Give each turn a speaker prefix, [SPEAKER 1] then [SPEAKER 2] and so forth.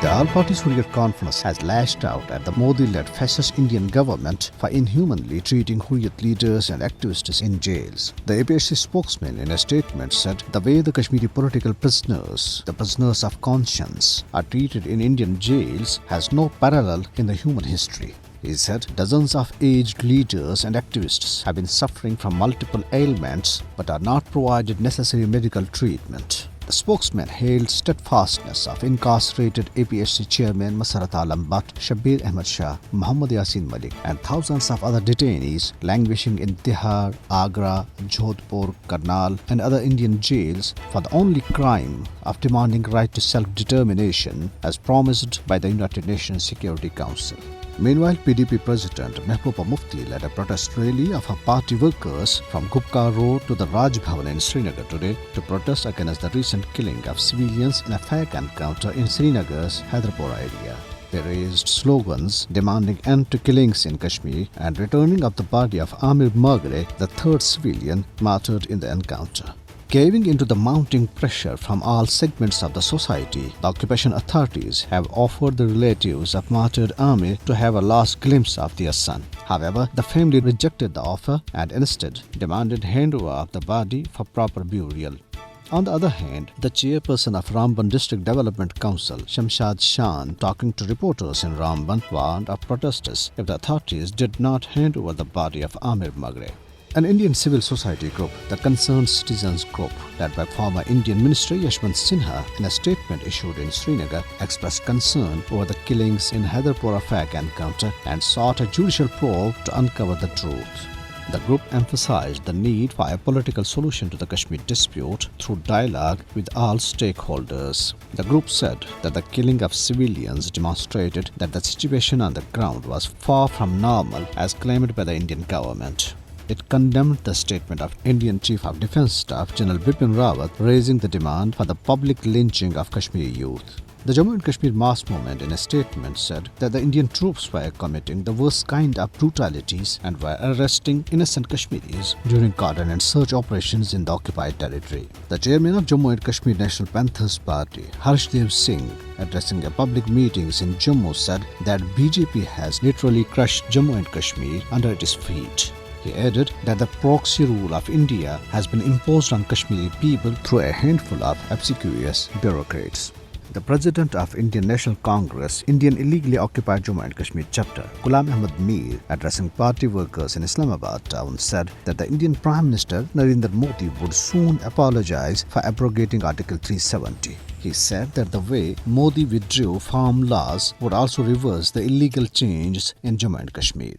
[SPEAKER 1] The all-parties Hurriyat conference has lashed out at the Modi-led fascist Indian government for inhumanly treating Hurriyat leaders and activists in jails. The APHC spokesman in a statement said the way the Kashmiri political prisoners, the prisoners of conscience, are treated in Indian jails has no parallel in the human history. He said dozens of aged leaders and activists have been suffering from multiple ailments but are not provided necessary medical treatment. The spokesman hailed steadfastness of incarcerated APHC chairman Masarat Alam Butt, Shabbir Ahmad Shah, Muhammad Yasin Malik and thousands of other detainees languishing in Tihar, Agra, Jodhpur, Karnal and other Indian jails for the only crime of demanding right to self-determination as promised by the United Nations Security Council. Meanwhile, PDP President Mehbooba Mufti led a protest rally of her party workers from Gupka Road to the Raj Bhavan in Srinagar today to protest against the recent killing of civilians in a fake encounter in Srinagar's Hyderpore area. They raised slogans demanding end to killings in Kashmir and returning of the body of Amir Magre, the third civilian martyred in the encounter. Caving into the mounting pressure from all segments of the society, the occupation authorities have offered the relatives of martyred Amir to have a last glimpse of their son. However, the family rejected the offer and instead demanded handover of the body for proper burial. On the other hand, the chairperson of Ramban District Development Council, Shamshad Shan, talking to reporters in Ramban, warned of protesters if the authorities did not hand over the body of Amir Magre. An Indian civil society group, the Concerned Citizens Group, led by former Indian Minister Yashwant Sinha, in a statement issued in Srinagar, expressed concern over the killings in Hyderpore fake encounter and sought a judicial probe to uncover the truth. The group emphasized the need for a political solution to the Kashmir dispute through dialogue with all stakeholders. The group said that the killing of civilians demonstrated that the situation on the ground was far from normal as claimed by the Indian government. It condemned the statement of Indian Chief of Defence Staff General Bipin Rawat raising the demand for the public lynching of Kashmiri youth. The Jammu and Kashmir mass movement in a statement said that the Indian troops were committing the worst kind of brutalities and were arresting innocent Kashmiris during cordon and search operations in the occupied territory. The chairman of Jammu and Kashmir National Panthers Party, Harshdev Singh, addressing a public meetings in Jammu said that BJP has literally crushed Jammu and Kashmir under its feet. He added that the proxy rule of India has been imposed on Kashmiri people through a handful of obsequious bureaucrats. The president of Indian National Congress, Indian illegally occupied Jammu and Kashmir chapter, Ghulam Ahmad Mir, addressing party workers in Islamabad town, said that the Indian Prime Minister Narendra Modi would soon apologize for abrogating Article 370. He said that the way Modi withdrew farm laws would also reverse the illegal changes in Jammu and Kashmir.